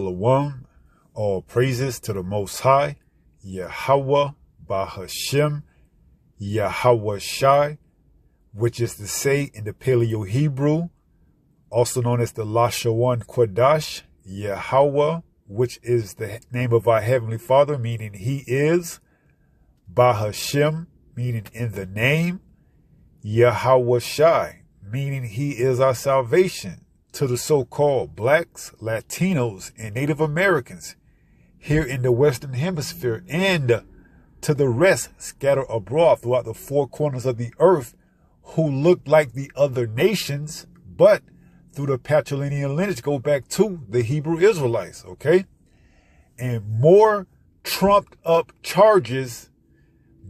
Shalom, all praises to the Most High, Yahweh, Bahashem, Yahweh Shai, which is to say in the Paleo Hebrew, also known as the Lashawan Quadash, Yahweh, which is the name of our Heavenly Father, meaning He is, Bahashem, meaning in the name, Yahweh Shai, meaning He is our salvation, to the so-called blacks, Latinos, and Native Americans here in the Western Hemisphere, and to the rest scattered abroad throughout the four corners of the earth who look like the other nations, but through the patrilineal lineage go back to the Hebrew Israelites, okay? And more trumped up charges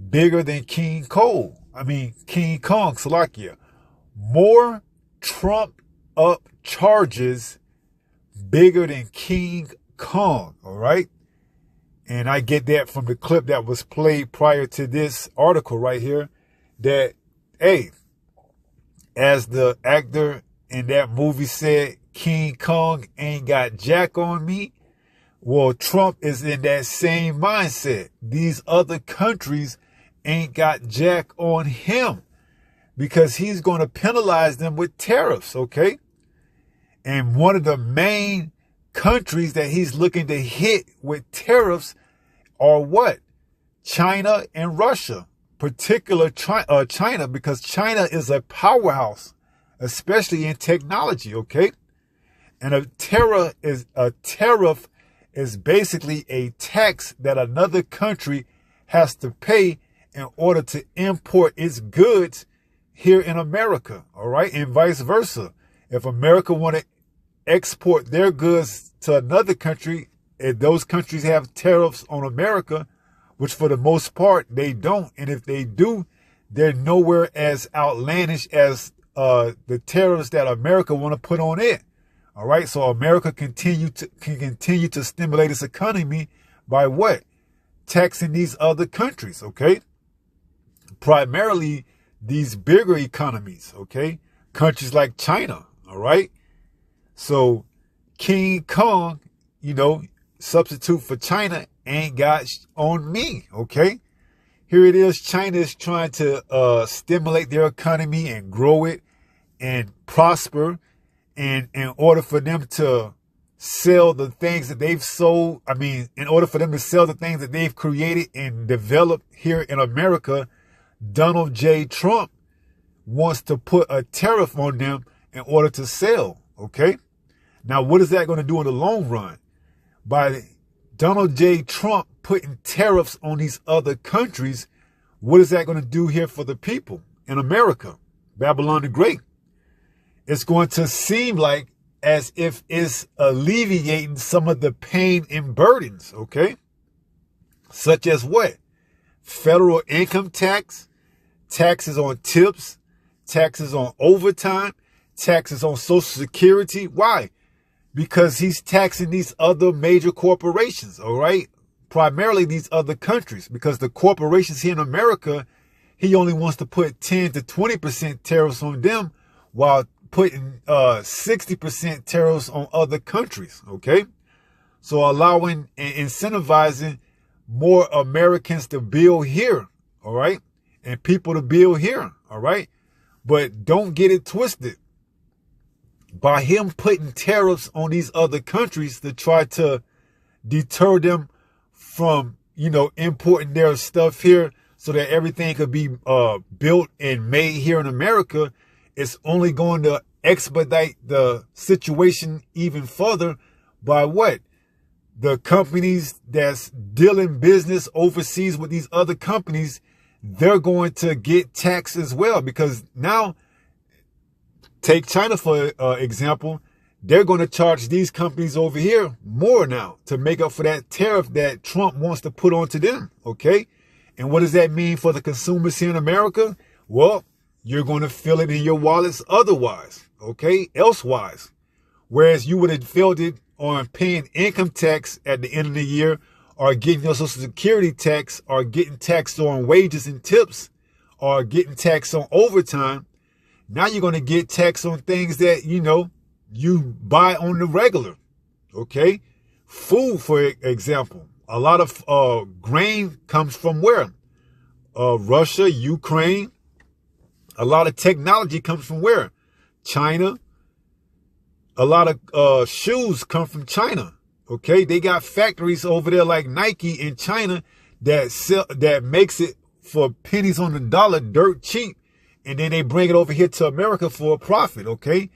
bigger than King Kong, Salakia. More trumped up charges bigger than King Kong, all right? And I get that from the clip that was played prior to this article right here, that, hey, as the actor in that movie said, King Kong ain't got jack on me. Well, Trump is in that same mindset. These other countries ain't got jack on him because he's going to penalize them with tariffs, okay? And one of the main countries that he's looking to hit with tariffs are what? China and Russia, particular China, because China is a powerhouse, especially in technology, okay? And a tariff is basically a tax that another country has to pay in order to import its goods here in America, all right? And vice versa. If America want to export their goods to another country, if those countries have tariffs on America, which for the most part they don't, and if they do, they're nowhere as outlandish as the tariffs that America want to put on it. All right, so America can continue to stimulate its economy by what? Taxing these other countries, okay? Primarily these bigger economies, okay? Countries like China, all right? So King Kong, substitute for China, ain't got on me, okay? Here it is. China is trying to stimulate their economy and grow it and prosper. And in order for them to sell the things that they've sold, in order for them to sell the things that they've created and developed here in America, Donald J. Trump wants to put a tariff on them in order to sell, okay? Now, what is that going to do in the long run? By Donald J. Trump putting tariffs on these other countries, what is that going to do here for the people in America? Babylon the Great. It's going to seem like as if it's alleviating some of the pain and burdens, okay? Such as what? Federal income tax, taxes on tips, taxes on overtime, taxes on Social Security. Why? Because he's taxing these other major corporations, all right? Primarily these other countries, because the corporations here in America, he only wants to put 10 to 20% tariffs on them while putting 60% tariffs on other countries, okay? So allowing and incentivizing more Americans to build here, all right? And people to build here, all right? But don't get it twisted. By him putting tariffs on these other countries to try to deter them from, importing their stuff here so that everything could be built and made here in America, it's only going to expedite the situation even further by what? The companies that's dealing business overseas with these other companies, they're going to get taxed as well, because now, take China for example, they're going to charge these companies over here more now to make up for that tariff that Trump wants to put onto them, okay? And what does that mean for the consumers here in America? Well, you're going to feel it in your wallets otherwise, okay? Elsewise. Whereas you would have felt it on paying income tax at the end of the year, or getting your Social Security tax, or getting taxed on wages and tips, or getting taxed on overtime. Now you're going to get taxed on things that, you buy on the regular, okay? Food, for example, a lot of grain comes from where? Russia, Ukraine. A lot of technology comes from where? China. A lot of shoes come from China. Okay, they got factories over there like Nike in China that makes it for pennies on the dollar, dirt cheap, and then they bring it over here to America for a profit. Okay,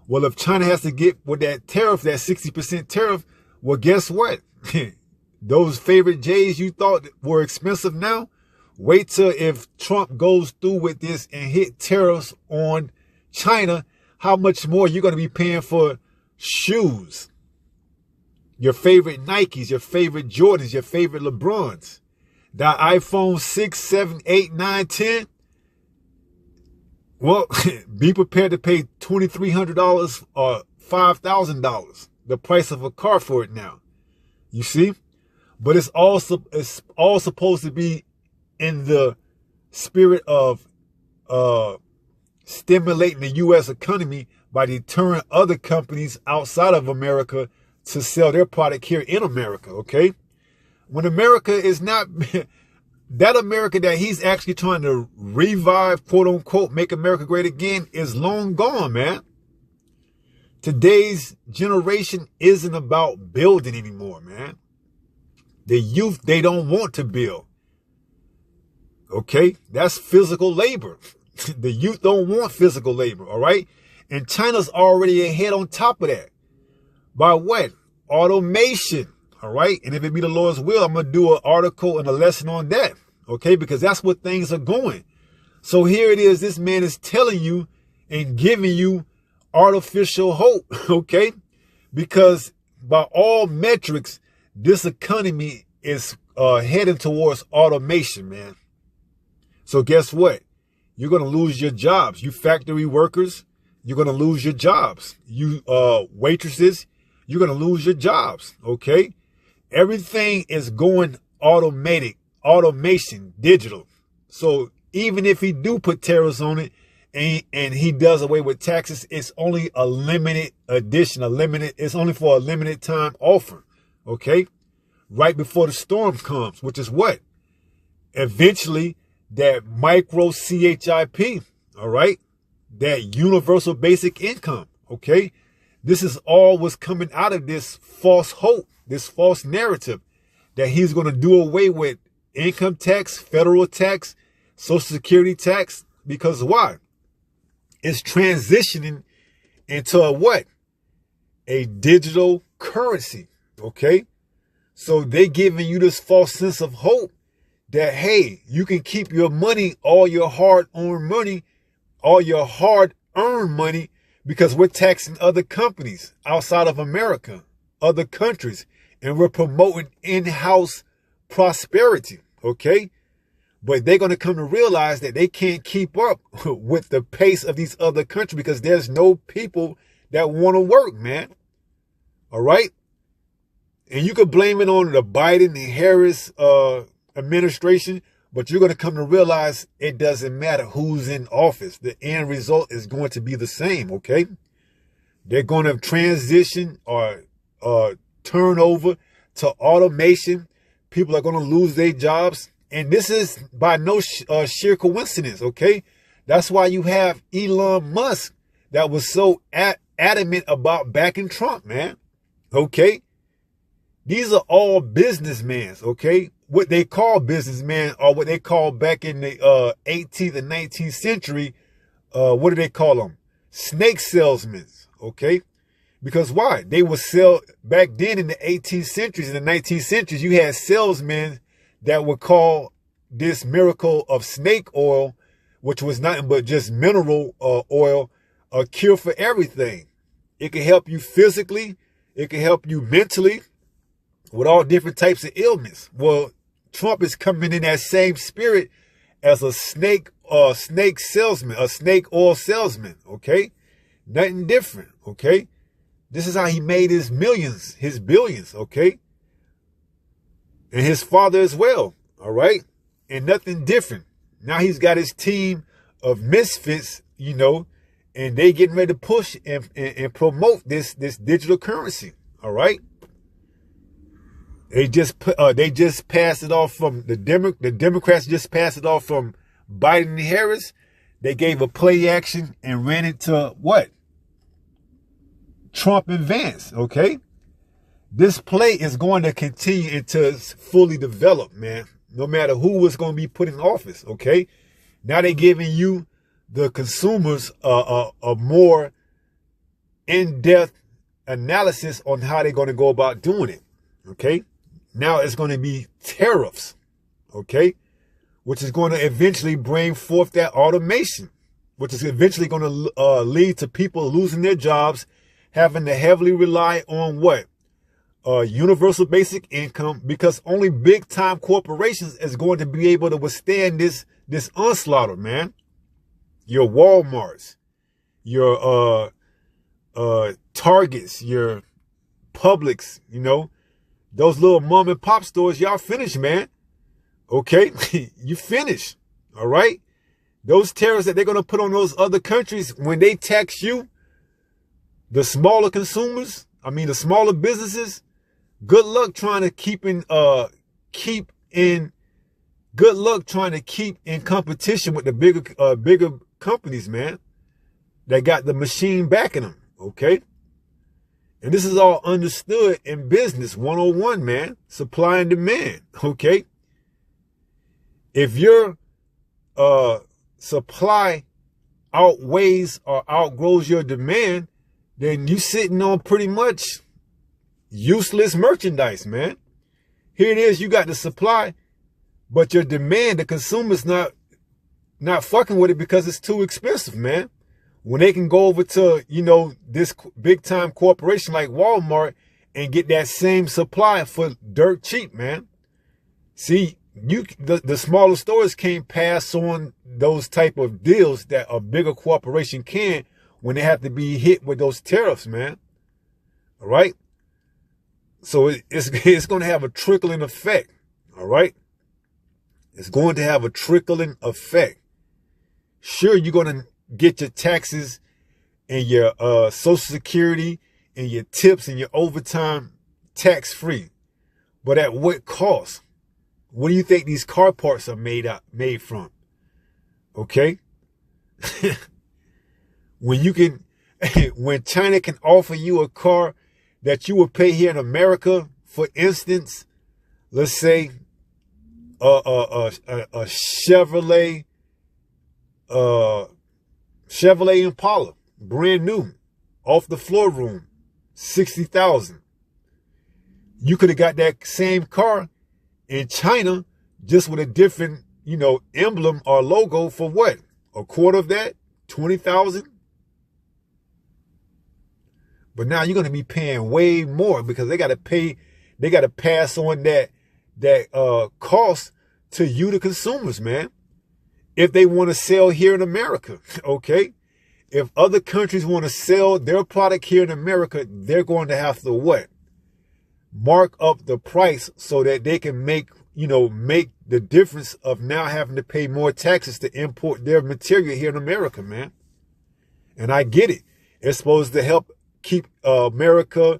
well, if China has to get with that tariff, that 60% tariff, well, guess what? Those favorite J's you thought were expensive now, wait till if Trump goes through with this and hit tariffs on China, how much more you're going to be paying for shoes. Your favorite Nikes, your favorite Jordans, your favorite LeBrons. That iPhone 6, 7, 8, 9, 10. Well, be prepared to pay $2,300 or $5,000. The price of a car for it now. You see? But it's all supposed to be in the spirit of stimulating the U.S. economy by deterring other companies outside of America to sell their product here in America, okay? When America is not, that America that he's actually trying to revive, quote unquote, make America great again, is long gone, man. Today's generation isn't about building anymore, man. The youth, they don't want to build. Okay? That's physical labor. The youth don't want physical labor, all right? And China's already ahead on top of that. By what? Automation, all right? And if it be the Lord's will, I'm going to do an article and a lesson on that, okay? Because that's where things are going. So here it is. This man is telling you and giving you artificial hope, okay? Because by all metrics, this economy is heading towards automation, man. So guess what? You're going to lose your jobs. You factory workers, you're going to lose your jobs. You waitresses, you're going to lose your jobs, okay? Everything is going automatic, automation, digital. So even if he do put tariffs on it and he does away with taxes, it's only a limited edition, it's only for a limited time offer, okay? Right before the storm comes, which is what? Eventually, that micro CHIP, all right? That universal basic income, okay? This is all what's coming out of this false hope, this false narrative that he's going to do away with income tax, federal tax, Social Security tax. Because why? It's transitioning into a what? A digital currency, okay? So they're giving you this false sense of hope that, hey, you can keep your money, all your hard-earned money, all your hard-earned money, because we're taxing other companies outside of America, other countries, and we're promoting in-house prosperity, okay? But they're going to come to realize that they can't keep up with the pace of these other countries because there's no people that want to work, man. All right? And you could blame it on the Biden and Harris administration, but you're going to come to realize it doesn't matter who's in office. The end result is going to be the same, okay? They're going to transition or turn over to automation. People are going to lose their jobs. And this is by no sheer coincidence, okay? That's why you have Elon Musk that was so adamant about backing Trump, man, okay? These are all businessmen, okay? What they call businessmen, or what they call back in the 18th and 19th century, what do they call them? Snake salesmen, okay? Because why? They would sell, back then in the 18th centuries, in the 19th centuries, you had salesmen that would call this miracle of snake oil, which was nothing but just mineral oil, a cure for everything. It can help you physically. It can help you mentally with all different types of ailments. Well, Trump is coming in that same spirit as a snake salesman, a snake oil salesman, okay? Nothing different, okay? This is how he made his millions, his billions, okay? And his father as well, all right? And nothing different. Now he's got his team of misfits, you know, and they getting ready to push and promote this digital currency, all right? They just passed it off from the Democrats just passed it off from Biden and Harris. They gave a play action and ran it to what? Trump and Vance, okay? This play is going to continue until it's fully developed, man. No matter who is going to be put in office, okay? Now they're giving you, the consumers, a more in-depth analysis on how they're going to go about doing it, okay? Now it's going to be tariffs, okay? Which is going to eventually bring forth that automation, which is eventually going to lead to people losing their jobs, having to heavily rely on what? Universal basic income, because only big time corporations is going to be able to withstand this onslaught, man. Your Walmarts, your Targets, your Publix, you know, those little mom and pop stores, y'all finished, man. Okay, you finished. All right. Those tariffs that they're going to put on those other countries when they tax you, the smaller consumers, the smaller businesses, good luck trying to keep in competition with the bigger companies, man. That got the machine backing them, okay? And this is all understood in business 101, man. Supply and demand, okay? If your supply outweighs or outgrows your demand, then you sitting on pretty much useless merchandise, man. Here it is, you got the supply, but your demand, the consumer's not fucking with it because it's too expensive, man. When they can go over to, you know, this big time corporation like Walmart and get that same supply for dirt cheap, man. See, the smaller stores can't pass on those type of deals that a bigger corporation can when they have to be hit with those tariffs, man. All right. So it's going to have a trickling effect. All right. It's going to have a trickling effect. Sure, you're going to get your taxes and your Social Security and your tips and your overtime tax free. But at what cost? What do you think these car parts are made from? Okay. When China can offer you a car that you would pay here in America, for instance, let's say a Chevrolet Impala, brand new, off the floor room, $60,000. You could have got that same car in China, just with a different, you know, emblem or logo for what? A quarter of that, 20,000. But now you're going to be paying way more because they got to pass on that cost to you, the consumers, man. If they want to sell here in America, okay? If other countries want to sell their product here in America, they're going to have to what? Mark up the price so that they can make the difference of now having to pay more taxes to import their material here in America, man. And I get it. It's supposed to help keep America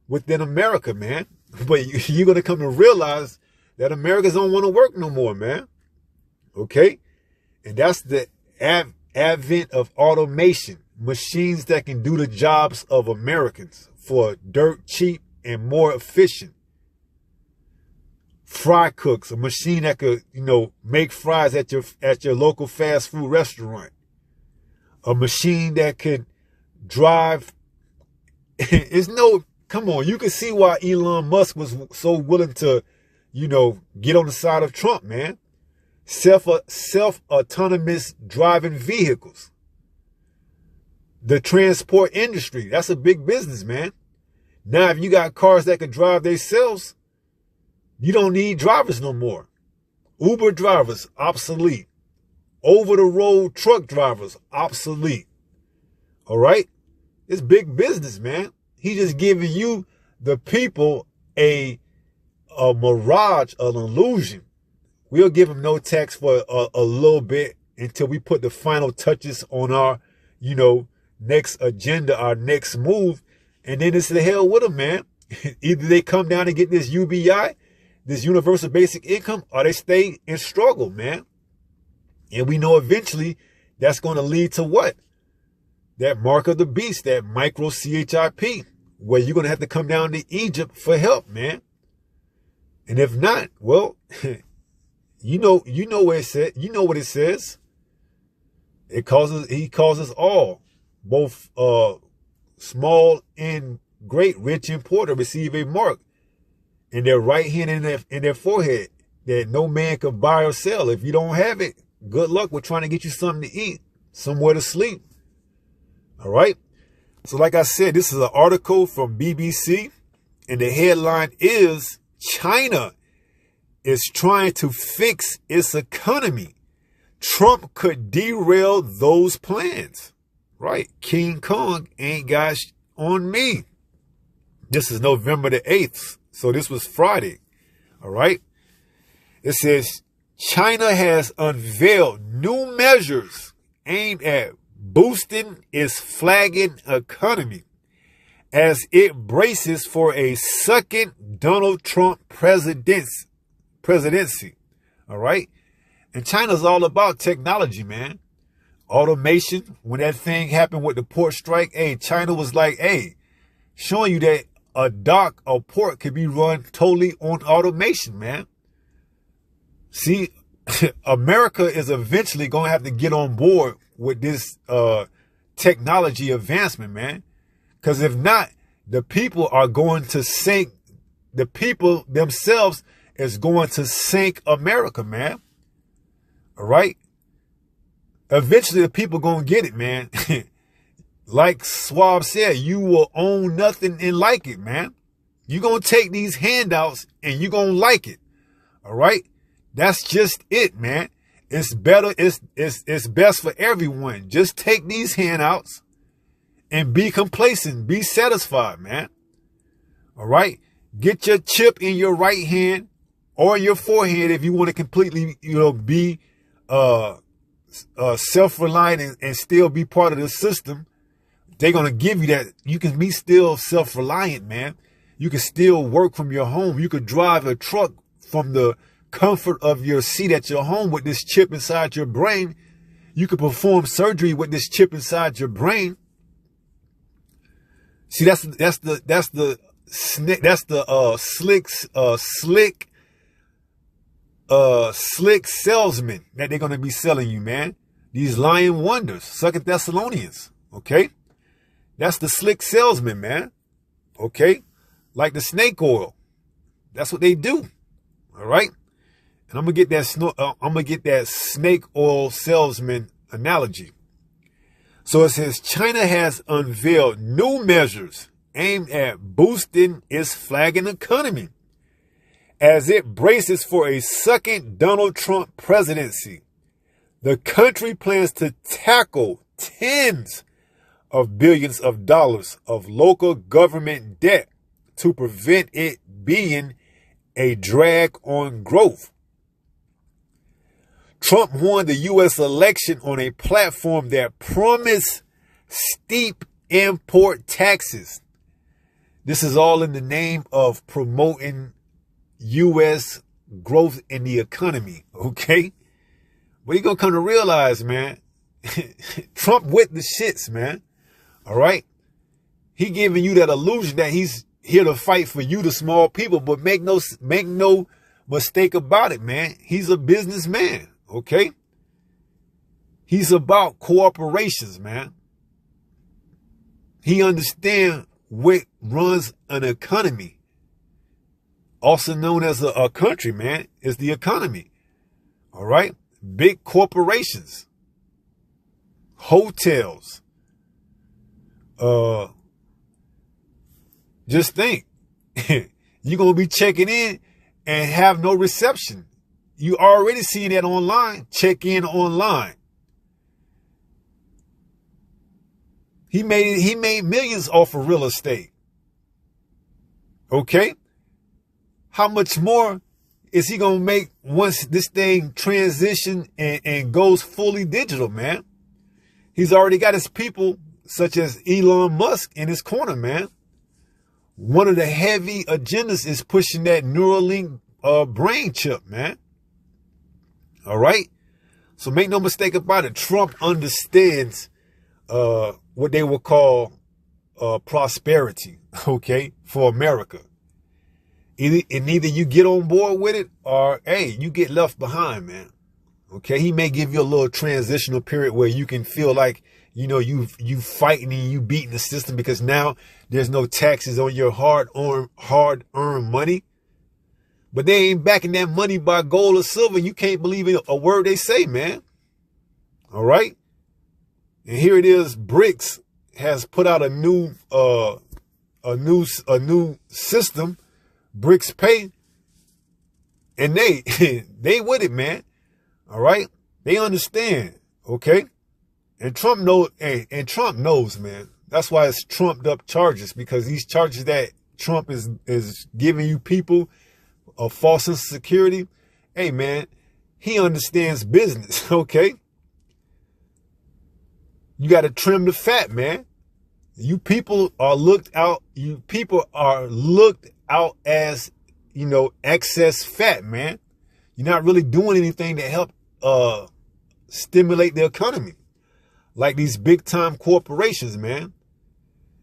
within America, man. But you're going to come to realize that Americans don't want to work no more, man. Okay? And that's the advent of automation. Machines that can do the jobs of Americans for dirt cheap and more efficient. Fry cooks, a machine that could, make fries at your local fast food restaurant. A machine that could drive. Come on, you can see why Elon Musk was so willing to, get on the side of Trump, man. Self-autonomous driving vehicles. The transport industry, that's a big business, man. Now, if you got cars that can drive themselves, you don't need drivers no more. Uber drivers, obsolete. Over-the-road truck drivers, obsolete. All right? It's big business, man. He's just giving you, the people, a mirage, an illusion. We'll give him no tax for a little bit until we put the final touches on our, next agenda, our next move. And then it's the hell with him, man. Either they come down and get this UBI, this universal basic income, or they stay and struggle, man. And we know eventually that's going to lead to what? That mark of the beast, that micro CHIP, where you're going to have to come down to Egypt for help, man. And if not, well, you know what it said. You know what it says. He calls us all, both small and great, rich and poor, to receive a mark in their right hand and in their forehead that no man can buy or sell. If you don't have it, good luck with trying to get you something to eat, somewhere to sleep. All right. So like I said, this is an article from BBC, and the headline is China is trying to fix its economy. Trump could derail those plans. Right. King Kong ain't got on me. This is November the 8th. So this was Friday. All right. It says China has unveiled new measures aimed at boosting its flagging economy as it braces for a second Donald Trump presidency. All right. And China's all about technology, man. Automation. When that thing happened with the port strike, hey, China was like, hey, showing you that a dock or port could be run totally on automation, man. See, America is eventually going to have to get on board with this technology advancement, man. Because if not, the people are going to sink. The people themselves is going to sink America, man. All right. Eventually, the people going to get it, man. Like Swab said, you will own nothing and like it, man. You're going to take these handouts and you're going to like it. All right. That's just it, man. It's better. It's best for everyone. Just take these handouts and be complacent. Be satisfied, man. All right. Get your chip in your right hand or your forehead if you want to completely, be self-reliant and still be part of the system. They're going to give you that. You can be still self-reliant, man. You can still work from your home. You could drive a truck from the comfort of your seat at your home with this chip inside your brain. You could perform surgery with this chip inside your brain. See, that's the slick salesman that they're going to be selling you, man. These lying wonders, 2 Thessalonians. Okay. That's the slick salesman, man. Okay. Like the snake oil. That's what they do. All right. And I'm going to get that snake oil salesman analogy. So it says China has unveiled new measures aimed at boosting its flagging economy as it braces for a second Donald Trump presidency. The country plans to tackle tens of billions of dollars of local government debt to prevent it being a drag on growth. Trump won the U.S. election on a platform that promised steep import taxes. This is all in the name of promoting U.S. growth in the economy, okay? But you're going to come to realize, man, Trump with the shits, man, all right? He giving you that illusion that he's here to fight for you, the small people, but make no mistake about it, man. He's a businessman, okay? He's about corporations, man. He understands what runs an economy. Also known as a country, man, is the economy. All right? Big corporations. Hotels. Just think. You're going to be checking in and have no reception. You already seeing that online. Check in online. He made millions off of real estate. Okay? How much more is he going to make once this thing transition and goes fully digital, man? He's already got his people, such as Elon Musk, in his corner, man. one of the heavy agendas is pushing that Neuralink brain chip, man. All right. So make no mistake about it. Trump understands what they would call prosperity, okay, for America. Either you get on board with it or, hey, you get left behind, man. Okay, he may give you a little transitional period where you can feel like, you know, you fighting and you beating the system because now there's no taxes on your hard-earned money. But they ain't backing that money by gold or silver. You can't believe a word they say, man. All right. And here it is. BRICS has put out a new system, BRICS Pay, and they with it, man. All right. They understand. Okay. And Trump knows, man. That's why it's trumped up charges, because these charges that Trump is giving you people of false sense of security. Hey, man, he understands business. Okay. You got to trim the fat, man. You people are looked out as, you know, excess fat, man. You're not really doing anything to help stimulate the economy like these big time corporations, man.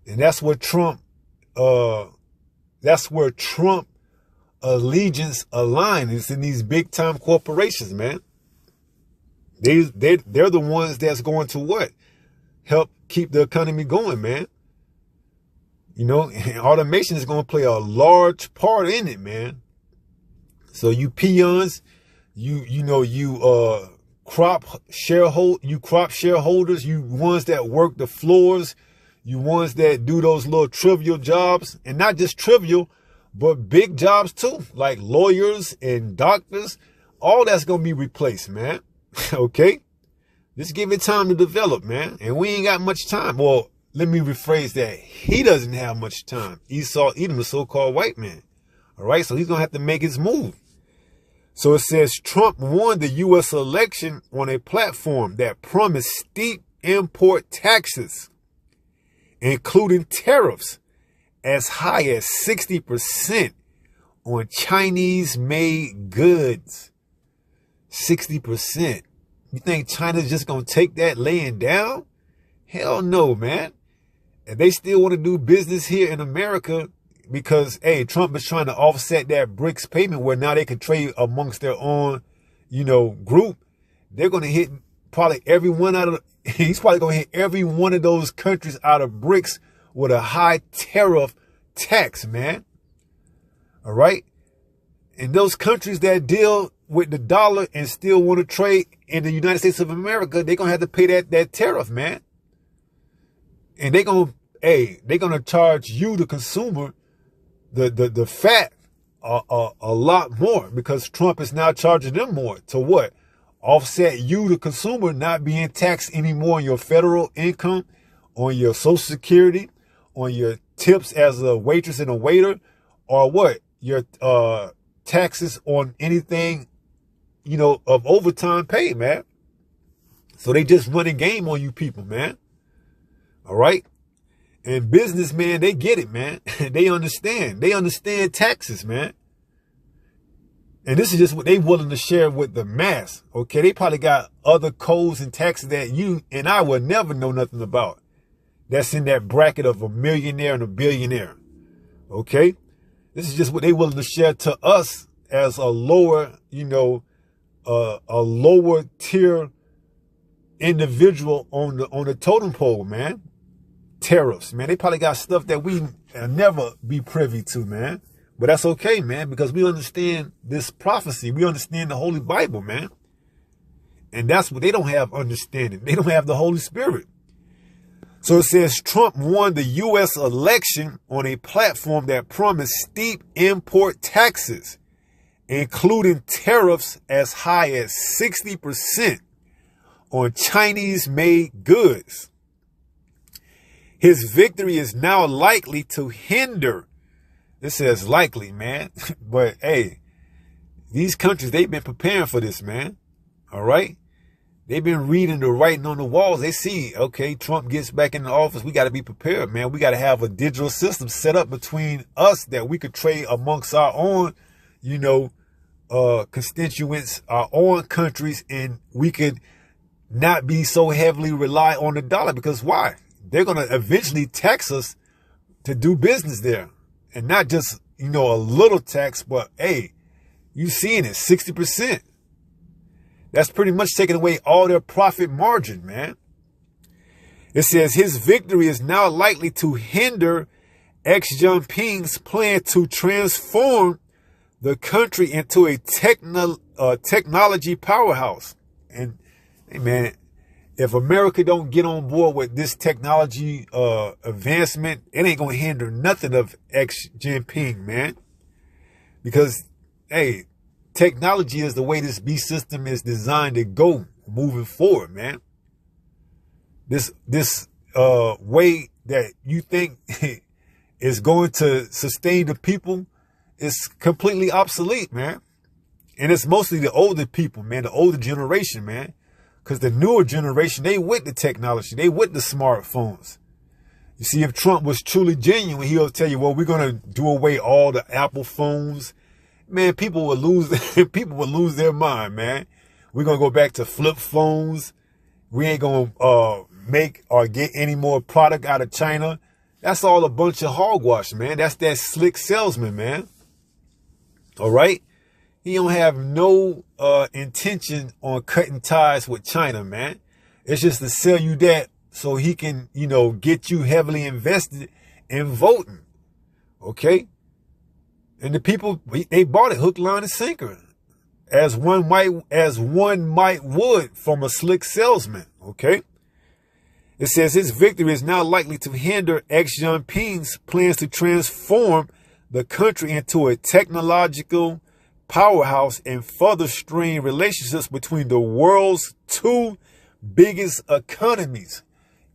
And that's where Trump allegiance aligns, is in these big time corporations, man. They're the ones that's going to what? Help keep the economy going, man. You know, and automation is going to play a large part in it, man. So you peons, you crop shareholders, you ones that work the floors, you ones that do those little trivial jobs, and not just trivial, but big jobs too, like lawyers and doctors. All that's going to be replaced, man. Okay. Just give it time to develop, man. And we ain't got much time. Well, let me rephrase that. He doesn't have much time. Esau, Edom, the so-called white man. All right. So he's going to have to make his move. So it says Trump won the U.S. election on a platform that promised steep import taxes, including tariffs as high as 60% on Chinese-made goods. 60%. You think China's just going to take that laying down? Hell no, man. And they still want to do business here in America because, hey, Trump is trying to offset that BRICS payment where now they can trade amongst their own, you know, group. They're going to hit probably he's probably going to hit every one of those countries out of BRICS with a high tariff tax, man. All right. And those countries that deal with the dollar and still want to trade in the United States of America, they're going to have to pay that tariff, man. And they're going to charge you, the consumer, the fat a lot more, because Trump is now charging them more to what? Offset you, the consumer, not being taxed anymore on your federal income, on your Social Security, on your tips as a waitress and a waiter, or what? Your taxes on anything, you know, of overtime pay, man. So they just run a game on you people, man. All right. And businessmen, they get it, man. They understand. They understand taxes, man. And this is just what they willing to share with the mass. Okay. They probably got other codes and taxes that you and I will never know nothing about. That's in that bracket of a millionaire and a billionaire. Okay. This is just what they willing to share to us as a lower, you know, a lower tier individual on the totem pole, man. Tariffs, man. They probably got stuff that we never be privy to, man. But that's okay, man, because we understand this prophecy. We understand the Holy Bible, man. And that's what they don't have understanding. They don't have the Holy Spirit. So it says Trump won the U.S. election on a platform that promised steep import taxes, including tariffs as high as 60% on Chinese-made goods. His victory is now likely to hinder. This says likely, man. But hey, these countries, they've been preparing for this, man. All right. They've been reading the writing on the walls. They see, okay, Trump gets back in the office. We got to be prepared, man. We got to have a digital system set up between us that we could trade amongst our own, constituents, our own countries, and we could not be so heavily rely on the dollar. Because why? They're going to eventually tax us to do business there. And not just, a little tax, but hey, you seeing it, 60%. That's pretty much taking away all their profit margin, man. It says his victory is now likely to hinder Xi Jinping's plan to transform the country into a technology powerhouse. And hey, man, if America don't get on board with this technology advancement, it ain't gonna hinder nothing of Xi Jinping, man. Because hey, technology is the way this beast system is designed to go moving forward, man. This way that you think is going to sustain the people is completely obsolete, man. And it's mostly the older people, man, the older generation, man. Because the newer generation, they with the technology, they with the smartphones. You see, if Trump was truly genuine, he'll tell you, well, we're going to do away all the Apple phones. Man, people will lose their mind, man. We're going to go back to flip phones. We ain't going to make or get any more product out of China. That's all a bunch of hogwash, man. That's that slick salesman, man. All right? He don't have no intention on cutting ties with China, man. It's just to sell you that so he can, get you heavily invested in voting. Okay? And the people, they bought it hook, line, and sinker, as one might would from a slick salesman. Okay. It says his victory is now likely to hinder Xi Jinping's plans to transform the country into a technological powerhouse and further strain relationships between the world's two biggest economies.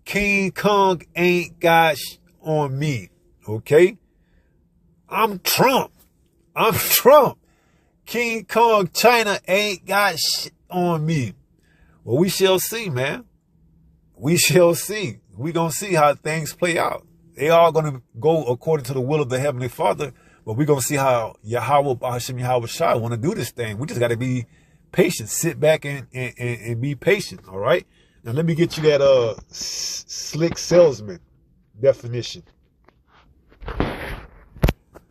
King Kong ain't got on me. Okay. I'm Trump. King Kong, China ain't got shit on me. Well, we shall see, man. We shall see. We gonna see how things play out. They are gonna go according to the will of the Heavenly Father, but we gonna see how Yahweh Shai want to do this thing. We just got to be patient. Sit back and be patient. All right. Now let me get you that slick salesman definition.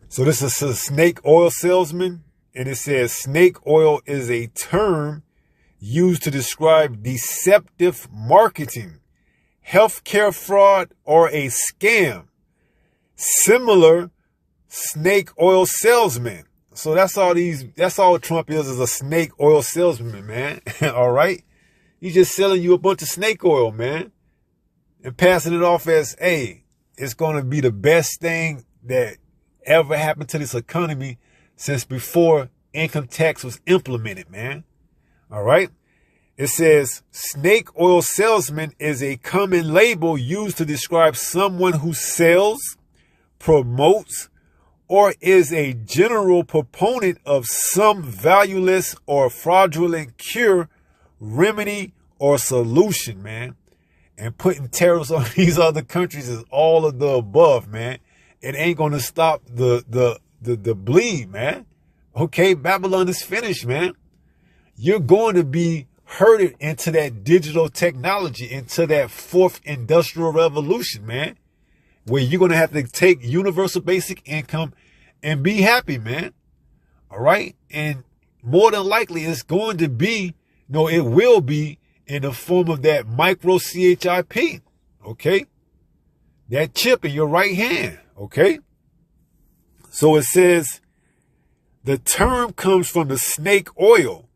So this is a snake oil salesman, and it says snake oil is a term used to describe deceptive marketing, healthcare fraud, or a scam. Similar snake oil salesman. So that's all Trump is a snake oil salesman, man. All right. He's just selling you a bunch of snake oil, man, and passing it off as, hey, it's going to be the best thing that ever happened to this economy since before income tax was implemented, man. All right. It says snake oil salesman is a common label used to describe someone who sells, promotes, or is a general proponent of some valueless or fraudulent cure, remedy, or solution, man. And putting tariffs on these other countries is all of the above, man. It ain't going to stop the bleed, man. Okay, Babylon is finished, man. You're going to be herded into that digital technology, into that fourth industrial revolution, man, where you're going to have to take universal basic income and be happy, man. All right. And more than likely it's going to be, it will be in the form of that micro CHIP. Okay. That chip in your right hand. Okay. So it says the term comes from the snake oil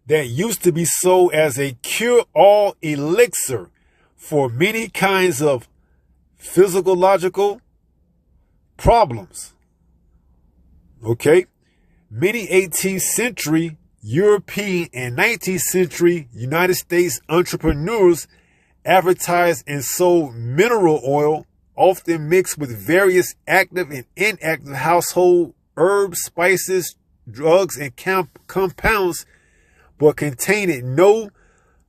that used to be sold as a cure-all elixir for many kinds of physiological problems. Okay. Many 18th century European and 19th century United States entrepreneurs advertised and sold mineral oil, often mixed with various active and inactive household herbs, spices, drugs, and compounds, but containing no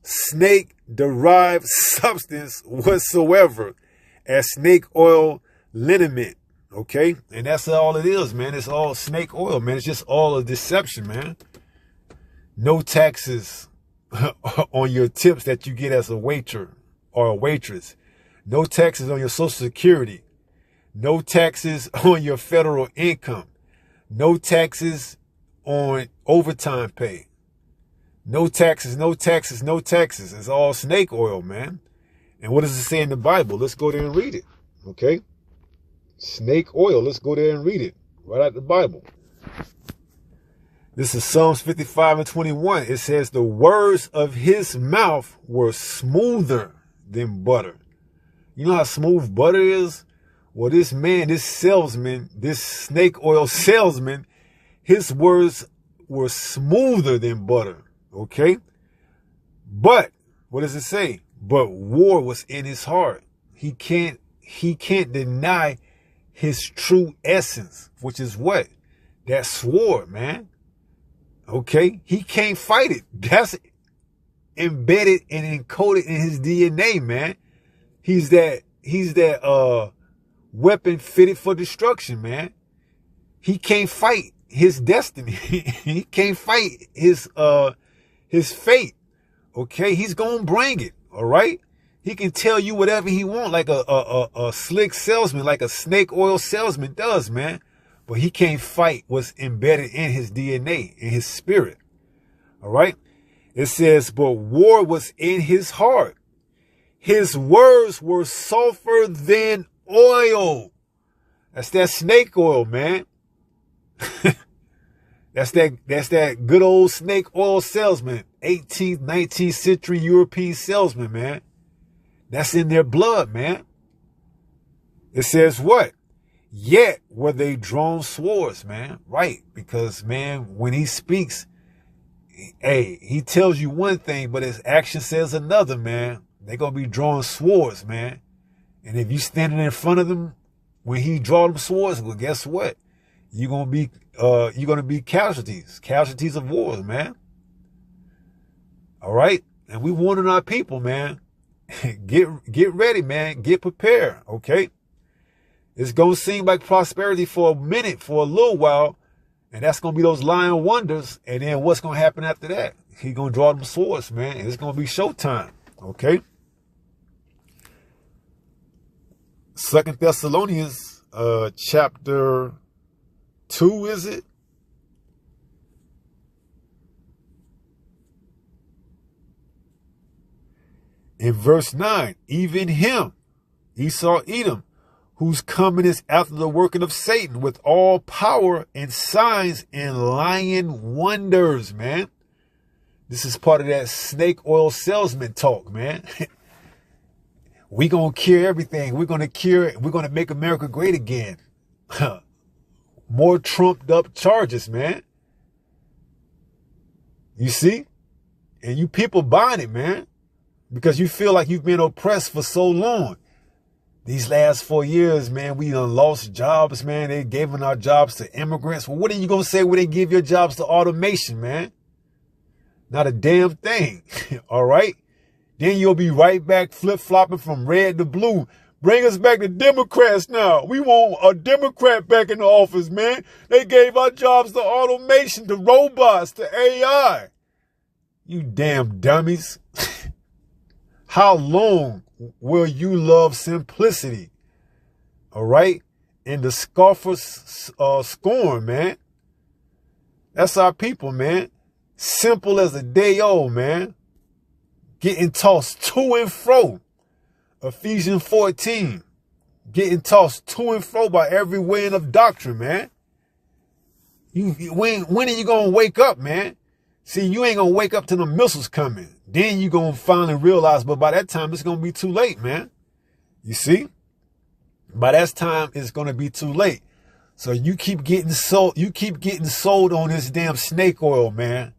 snake-derived substance whatsoever as snake oil liniment. Okay? And that's all it is, man. It's all snake oil, man. It's just all a deception, man. No taxes on your tips that you get as a waiter or a waitress. No taxes on your Social Security. No taxes on your federal income. No taxes on overtime pay. No taxes, no taxes, no taxes. It's all snake oil, man. And what does it say in the Bible? Let's go there and read it. Okay? Snake oil. Let's go there and read it. Right out the Bible. This is Psalms 55:21. It says, the words of his mouth were smoother than butter. You know how smooth butter is? Well, this man, this salesman, this snake oil salesman, his words were smoother than butter. Okay? But, what does it say? But war was in his heart. He can't deny his true essence, which is what? That sword, man. Okay? He can't fight it. That's embedded and encoded in his DNA, man. He's that weapon fitted for destruction, man. He can't fight his destiny. He can't fight his fate. Okay? He's gonna bring it. All right? He can tell you whatever he wants, like a slick salesman, like a snake oil salesman does, man. But he can't fight what's embedded in his DNA, in his spirit. All right? It says, but war was in his heart. His words were sulfur than oil. That's that snake oil, man. That's that good old snake oil salesman. 18th, 19th century European salesman, man. That's in their blood, man. It says what? Yet were they drawn swords, man. Right. Because, man, when he speaks, hey, he tells you one thing, but his action says another, man. They're going to be drawing swords, man. And if you standing in front of them when he draw them swords, well, guess what? You're going to be casualties of wars, man. All right. And we warning our people, man. Get ready, man. Get prepared. Okay. It's going to seem like prosperity for a minute, for a little while. And that's going to be those lying wonders. And then what's going to happen after that? He's going to draw them swords, man. And it's going to be showtime. Okay. 2 Thessalonians, chapter 2, is it? In verse 9, even him, Esau Edom, whose coming is after the working of Satan with all power and signs and lying wonders, man. This is part of that snake oil salesman talk, man. We're going to cure everything. We're going to make America great again. More trumped up charges, man. You see? And you people buying it, man. Because you feel like you've been oppressed for so long. These last 4 years, man, we done lost jobs, man. They giving our jobs to immigrants. Well, what are you going to say when they give your jobs to automation, man? Not a damn thing. All right? Then you'll be right back flip-flopping from red to blue. Bring us back to Democrats now. We want a Democrat back in the office, man. They gave our jobs to automation, to robots, to AI. You damn dummies. How long will you love simplicity? All right? And the scoffers scorn, man. That's our people, man. Simple as a day old, man. Getting tossed to and fro. Ephesians 14. Getting tossed to and fro by every wind of doctrine, man. When are you going to wake up, man? See, you ain't going to wake up till the missiles coming. Then you going to finally realize, but by that time, it's going to be too late, man. You see? By that time, it's going to be too late. So you keep getting sold on this damn snake oil, man.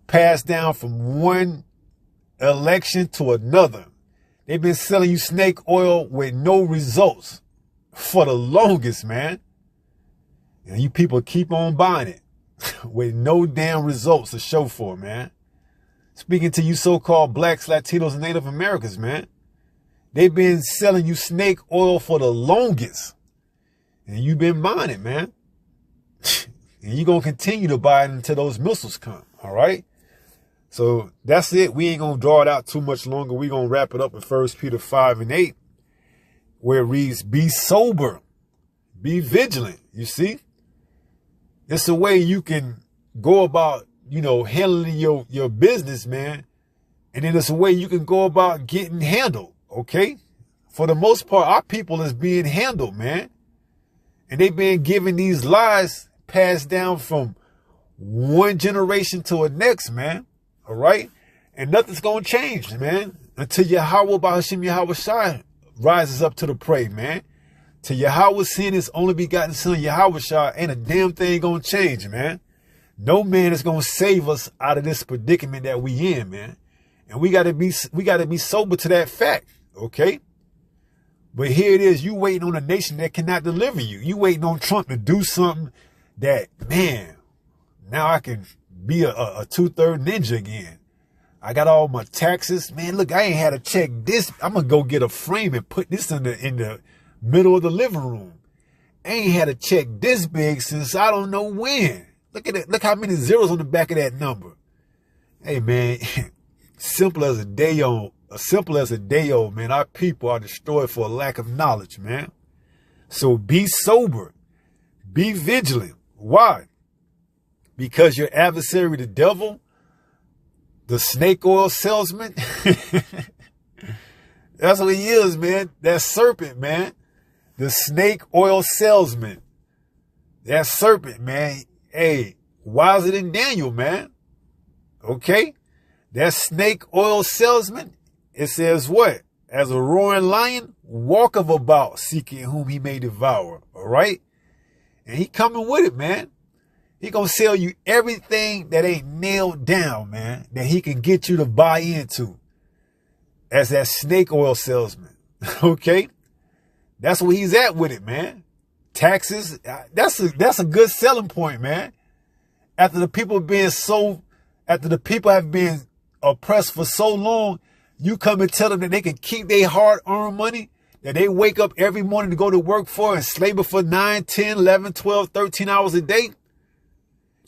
Passed down from one election to another. They've been selling you snake oil with no results for the longest, man. And you people keep on buying it with no damn results to show for, man. Speaking to you so-called blacks, Latinos, and Native Americans, man. They've been selling you snake oil for the longest. And you've been buying it, man. And you're going to continue to buy it until those missiles come, all right? So that's it. We ain't going to draw it out too much longer. We're going to wrap it up in 1 Peter 5:8, where it reads, be sober, be vigilant. You see? It's a way you can go about, handling your business, man. And then it's a way you can go about getting handled, okay? For the most part, our people is being handled, man. And they've been given these lies passed down from one generation to the next, man. All right? And nothing's going to change, man, until Yahweh Bahashim Yahweh Shai rises up to the prey, man. Till Yahweh send his only begotten son, Yahweh Shai, ain't a damn thing going to change, man. No man is going to save us out of this predicament that we in, man. And we got to be sober to that fact, okay? But here it is, you waiting on a nation that cannot deliver you. You waiting on Trump to do something that, man, now I can be a 2/3 ninja again. I got all my taxes. Man, look, I ain't had to check this. I'm going to go get a frame and put this in the middle of the living room. I ain't had to check this big since I don't know when. Look at it. Look how many zeros on the back of that number. Hey, man, simple as a day old, man. Our people are destroyed for a lack of knowledge, man. So be sober. Be vigilant. Why? Because your adversary, the devil, the snake oil salesman, that's what he is, man. That serpent, man. The snake oil salesman. That serpent, man. Hey, wiser than Daniel, man. Okay? That snake oil salesman, it says what? As a roaring lion, walketh about, seeking whom he may devour. All right? And he coming with it, man. He gonna sell you everything that ain't nailed down, man, that he can get you to buy into as that snake oil salesman. Okay? That's where he's at with it, man. Taxes, that's a good selling point, man. After the people have been oppressed for so long, you come and tell them that they can keep their hard-earned money that they wake up every morning to go to work for and slave it for 9, 10, 11, 12, 13 hours a day.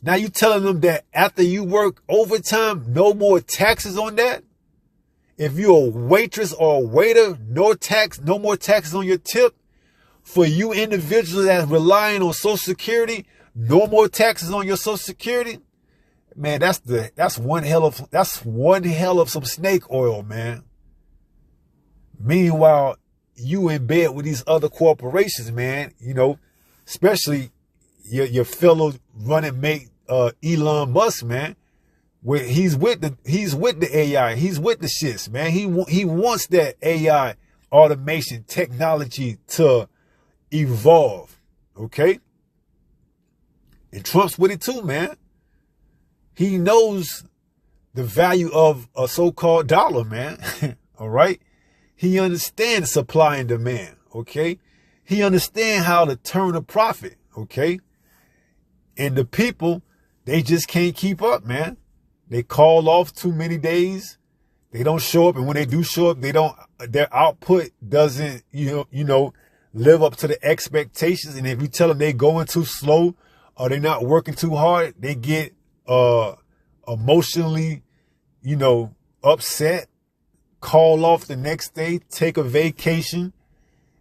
Now you telling them that after you work overtime, no more taxes on that? If you're a waitress or a waiter, no more taxes on your tip. For you individuals that are relying on Social Security, no more taxes on your Social Security. Man, that's one hell of some snake oil, man. Meanwhile, you in bed with these other corporations, man, especially your fellow running mate, Elon Musk, man, where he's with the AI, he's with the shits, man. He wants that AI automation technology to evolve, okay? And Trump's with it too, man. He knows the value of a so-called dollar, man. All right? He understands supply and demand, okay? He understands how to turn a profit, okay? And the people, they just can't keep up, man. They call off too many days. They don't show up. And when they do show up, their output doesn't, live up to the expectations. And if you tell them they're going too slow or they're not working too hard, they get emotionally, upset, call off the next day, take a vacation.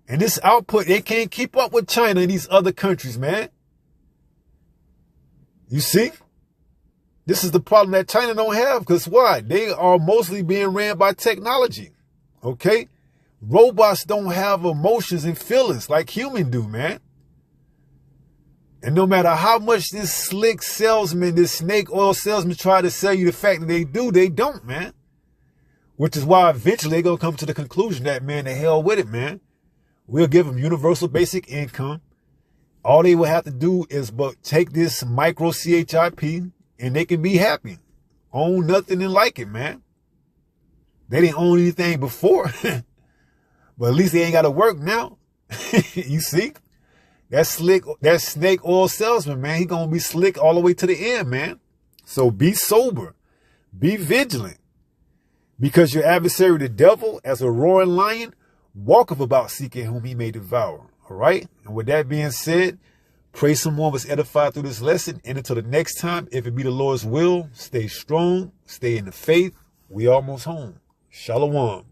And this output, they can't keep up with China and these other countries, man. You see? This is the problem that China don't have. Because why? They are mostly being ran by technology. Okay? Robots don't have emotions and feelings like humans do, man. And no matter how much this slick salesman, this snake oil salesman try to sell you the fact that they don't, man. Which is why eventually they're going to come to the conclusion that, man, the hell with it, man. We'll give them universal basic income. All they will have to do is but take this micro CHIP and they can be happy. Own nothing and like it, man. They didn't own anything before. But at least they ain't got to work now. You see? That snake oil salesman, man, he going to be slick all the way to the end, man. So be sober. Be vigilant. Because your adversary, the devil, as a roaring lion, walketh about seeking whom he may devour. All right? And with that being said, pray someone was edified through this lesson. And until the next time, if it be the Lord's will, stay strong, stay in the faith. We almost home. Shalom.